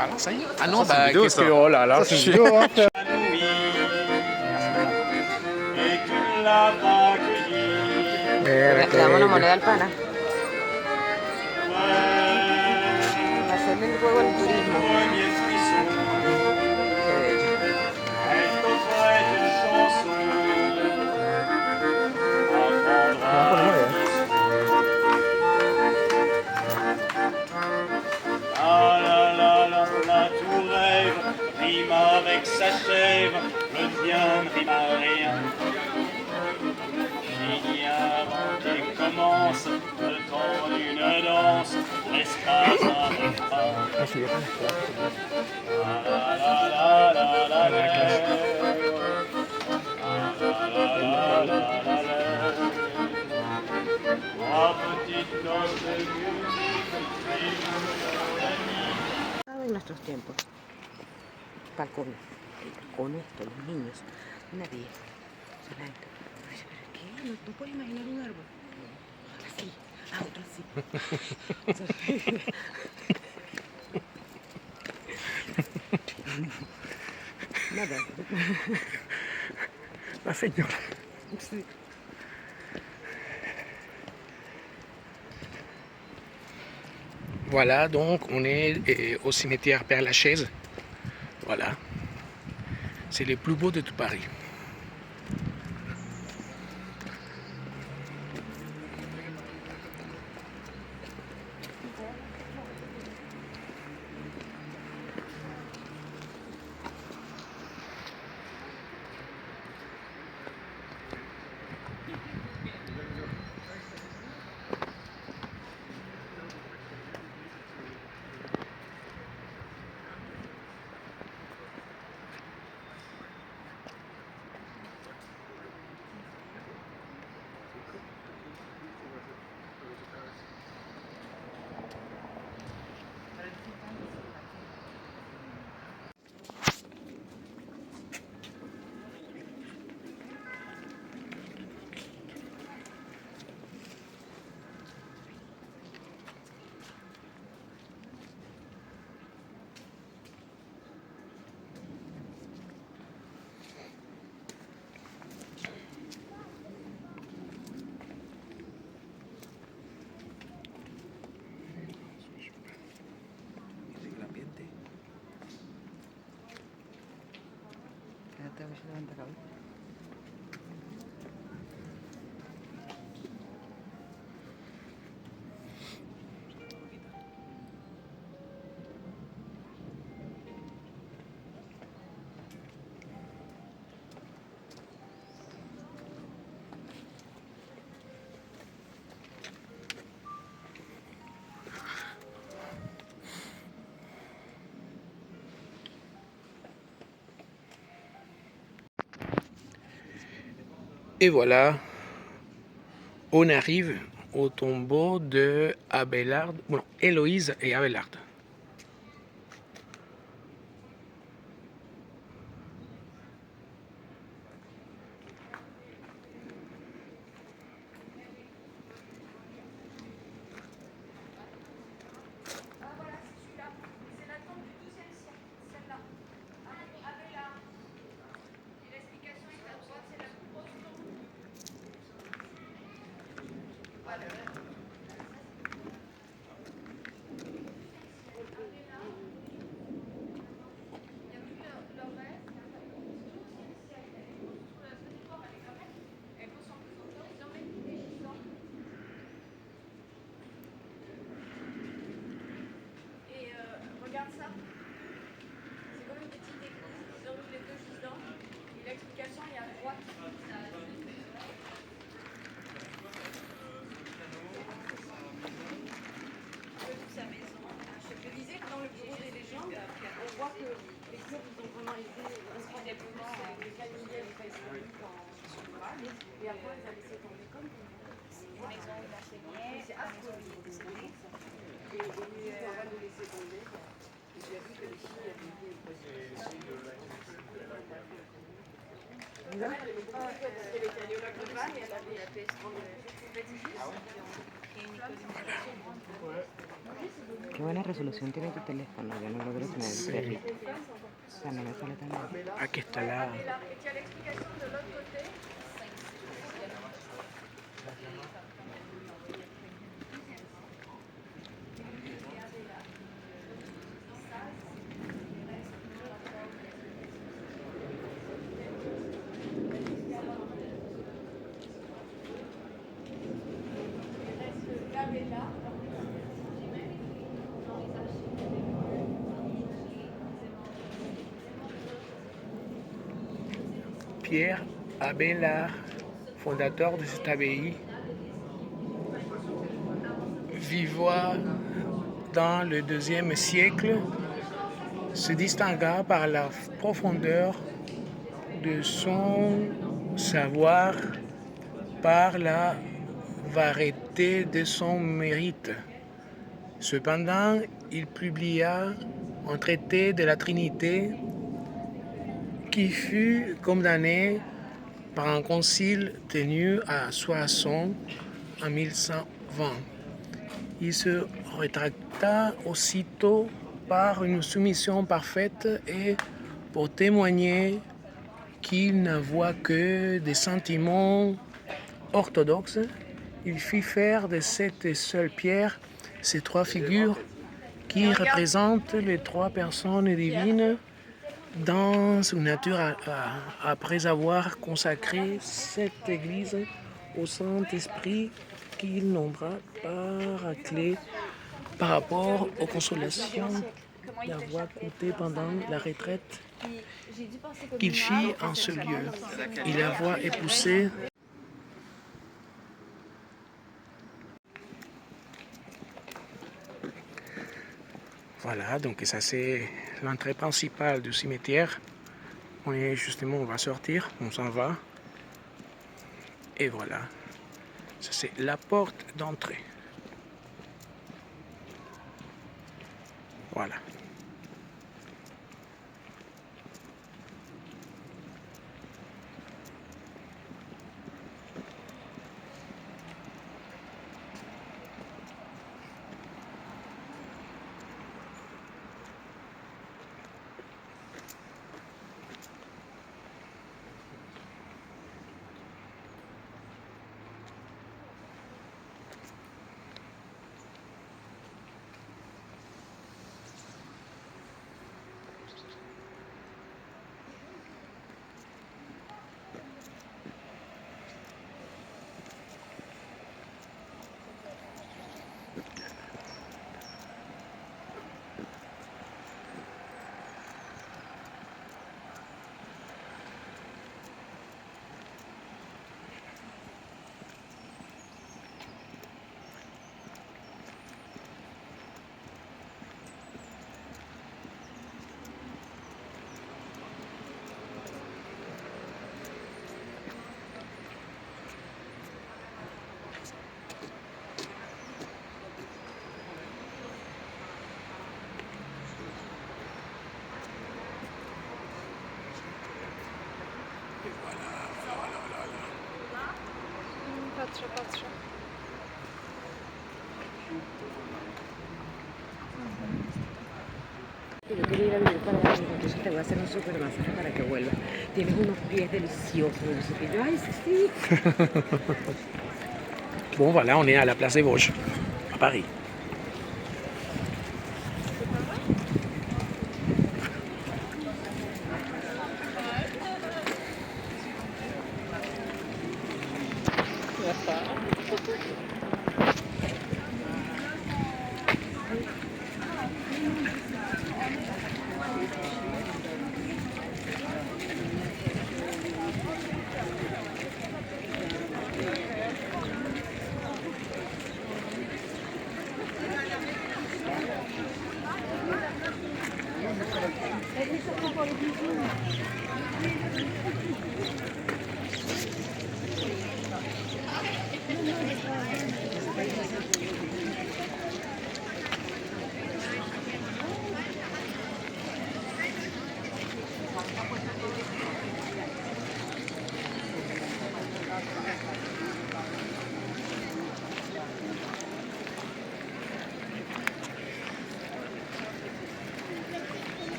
Voilà, ça y est. Ah non, Ça, c'est une bah vidéo, qu'est-ce ça. que... Oh là là, Ça, c'est une vidéo, hein. Et tu l'as pas cueilli. Mira Le damos una que moneda al pana. Ouais, Para hacerle el juego al turismo. premier frisson. Qué bello. Elle t'offrait une chanson. no Apprendra ponemos une idea. leçon. Ah la la la, la tour rêve, rime avec sa chèvre, le tien ne rime à rien. Fini inventé commence, le temps d'une danse, laisse pas un refrain. No, si dejan las clases. La la la la la la la. La la la la la la. Oh, petite note de musique, En nuestros tiempos. Para con esto, los niños. Nadie. Solamente. Oye, ¿pero qué? ¿No puedes imaginar un árbol? Así. Ah, otro así. Nada. La señora. Sí. Voilà, donc on est au cimetière Père-Lachaise. Voilà. C'est le plus beau de tout Paris. Quédate a ver si levanta la cabeza. Et voilà, on arrive au tombeau de Abélard, bon, Héloïse et Abélard. Regarde ça. C'est comme une petite église, ils ont mis les deux juste dedans. Et l'explication est à droite. Sa maison. Je te disais que dans le bureau des légendes, on voit que les clubs ils ont vraiment été responsablement les Galilées et Facebook en Ural. Et après, ils ont laissé tomber comme tout le monde. La maison de la Chénière, c'est affreux. Et on va le laisser tomber. J'ai vu que les filles avaient été posées. Parce qu'elle était allée au lac de Vannes et elle avait la PS30 fétichiste. Et on crée une école d'initiation. Qué buena resolución tiene tu teléfono. Yo no logro tener Sí. perrito. O sea, no me sale tan bien. Aquí está la... Pierre Abélard, fondateur de cette abbaye, vivant dans le IIe siècle, se distingua par la profondeur de son savoir, par la variété de son mérite. Cependant, il publia un traité de la Trinité qui fut condamné par un concile tenu à Soissons en 1120. Il se rétracta aussitôt par une soumission parfaite et pour témoigner qu'il n'avait que des sentiments orthodoxes, il fit faire de cette seule pierre ces trois figures qui représentent les trois personnes divines dans sa nature, après avoir consacré cette église au Saint-Esprit qu'il nombra Paraclet par rapport aux consolations d'avoir coûté pendant la retraite qu'il fit en ce lieu. Il avait épousé voilà, donc ça c'est l'entrée principale du cimetière. On est justement, on va sortir, on s'en va. Et voilà, ça c'est la porte d'entrée. Voilà. Patrzę. Yo quería ir a vivir para allá, entonces te voy a hacer un súper masaje para que vuelvas. Tienes unos pies deliciosos, no sé qué. Yo, ay, sí. Bon voilà, on est à la place des Vosges, à Paris.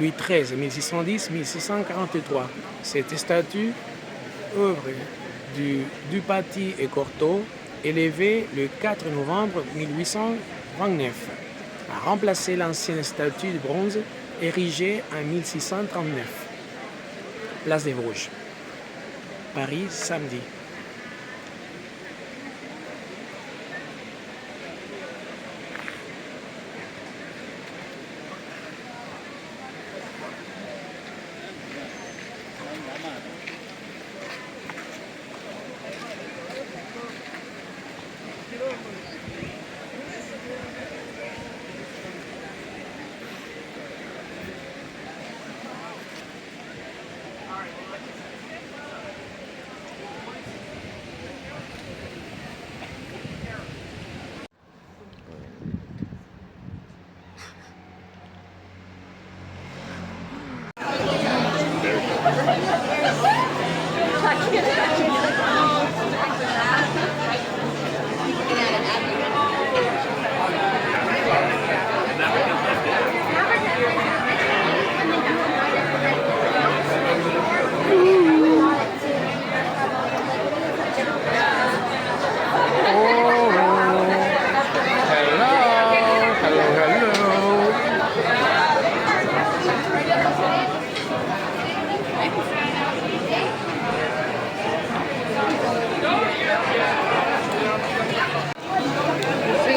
Louis XIII, 1610-1643. Cette statue, œuvre du Dupaty et Cortot, élevée le 4 novembre 1829, a remplacé l'ancienne statue de bronze érigée en 1639. Place des Vosges. Paris, samedi.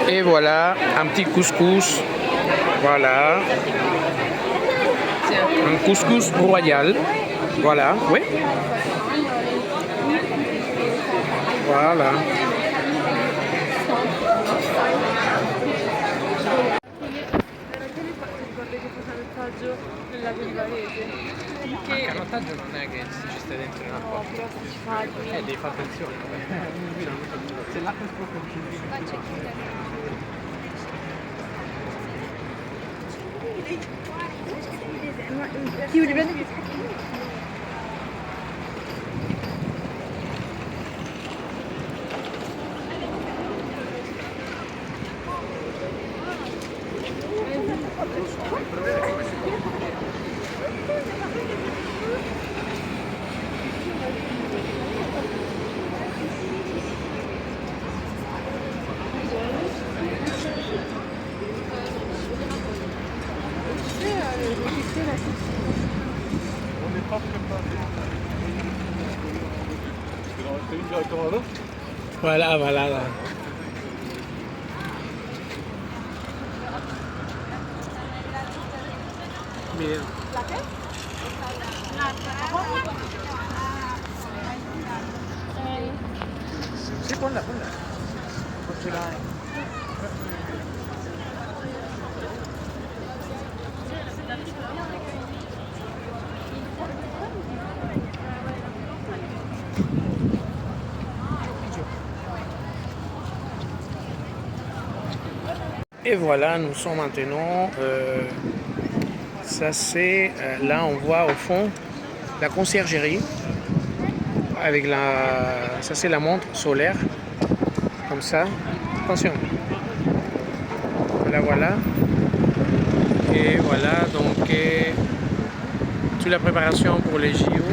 Et voilà, un petit couscous. Voilà. Un couscous royal. Voilà, oui. Voilà. Il canottaggio non è che ci stai dentro in acqua. Devi fare attenzione. Se l'acqua è sporca Chiudi bene. Voilà, voilà. Là. Bien. Sí, ponla, ponla. Et voilà, nous sommes maintenant, ça c'est, là on voit au fond la conciergerie, avec ça c'est la montre solaire, comme ça, attention, voilà, voilà, et voilà donc toute la préparation pour les JO,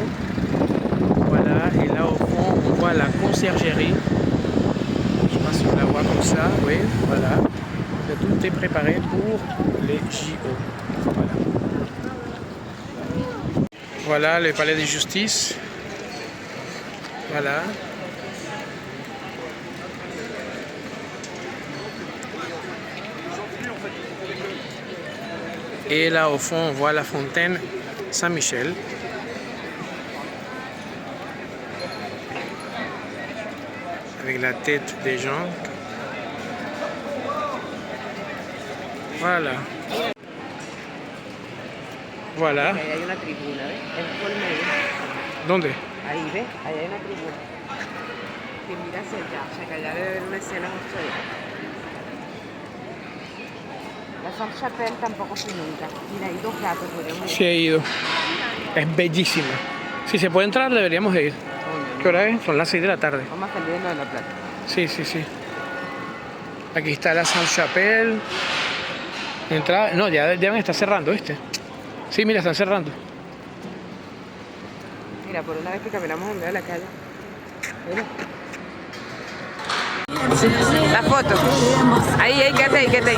voilà, et là au fond on voit la conciergerie, je sais pas si on la voit comme ça, oui, voilà. Tout est préparé pour les JO. Voilà. Voilà le palais de justice. Voilà. Et là au fond on voit la fontaine Saint-Michel. Avec la tête des gens. Voilà. Voilà. Ahí hay una tribuna, ¿ves? Es por medio. ¿Dónde? Ahí, ¿ves? Ahí hay una tribuna. Que mira hacia allá. O sea, que allá debe haber una escena justo ahí. La Sainte-Chapelle tampoco fui nunca. Mira, hay dos gatos, podríamos ir. Sí, he ido. Es bellísima. Si se puede entrar, deberíamos de ir. ¿Qué hora es? Son las 6 de la tarde. Vamos a salir de la plata. Sí, sí, sí. Aquí está la Sainte-Chapelle. Entrada. No, ya deben estar cerrando, ¿viste? Sí, mira, están cerrando. Mira, por una vez que caminamos en medio de la calle. Mira. La foto. Ahí, quédate ahí, quédate ahí.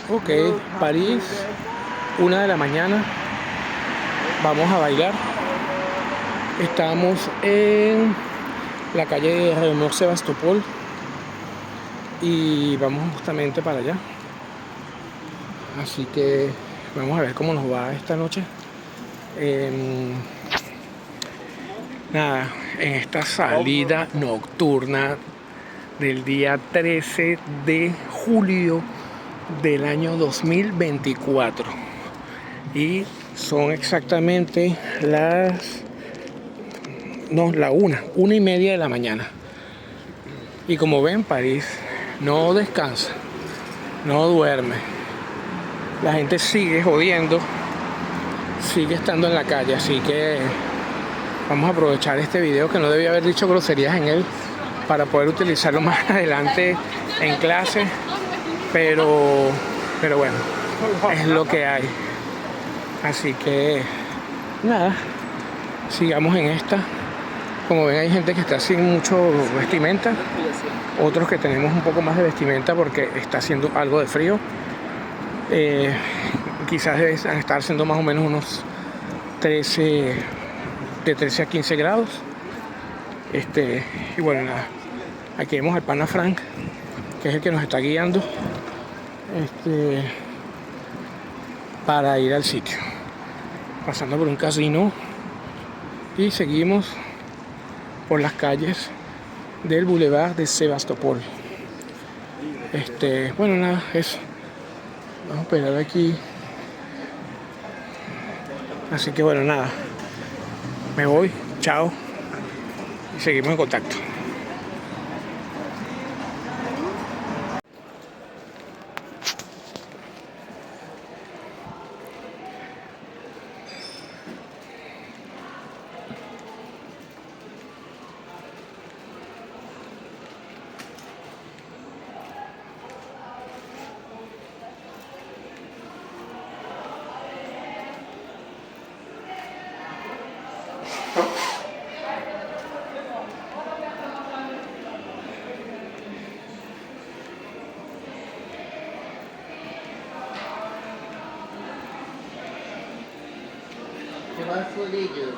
Ok, París, 1 de la mañana. Vamos a bailar. Estamos en la calle Remor Sebastopol y vamos justamente para allá. Así que vamos a ver cómo nos va esta noche. Nada, en esta salida nocturna del día 13 de julio del año 2024. Y son exactamente la 1:30 de la mañana. Y como ven, París no descansa, no duerme. La gente sigue jodiendo, sigue estando en la calle, así que vamos a aprovechar este video, que no debía haber dicho groserías en él, para poder utilizarlo más adelante en clase, pero bueno, es lo que hay. Así que nada, sigamos en esta. Como ven, hay gente que está sin mucho vestimenta, otros que tenemos un poco más de vestimenta porque está haciendo algo de frío. Quizás deben estar siendo más o menos unos 13 a 15 grados. Y bueno, nada, aquí vemos al pana Frank, que es el que nos está guiando para ir al sitio, pasando por un casino, y seguimos por las calles del Boulevard de Sebastopol. Bueno, nada, eso. Vamos a esperar aquí. Así que bueno, nada, me voy, chao, y seguimos en contacto. Tu vas folie, Dieu.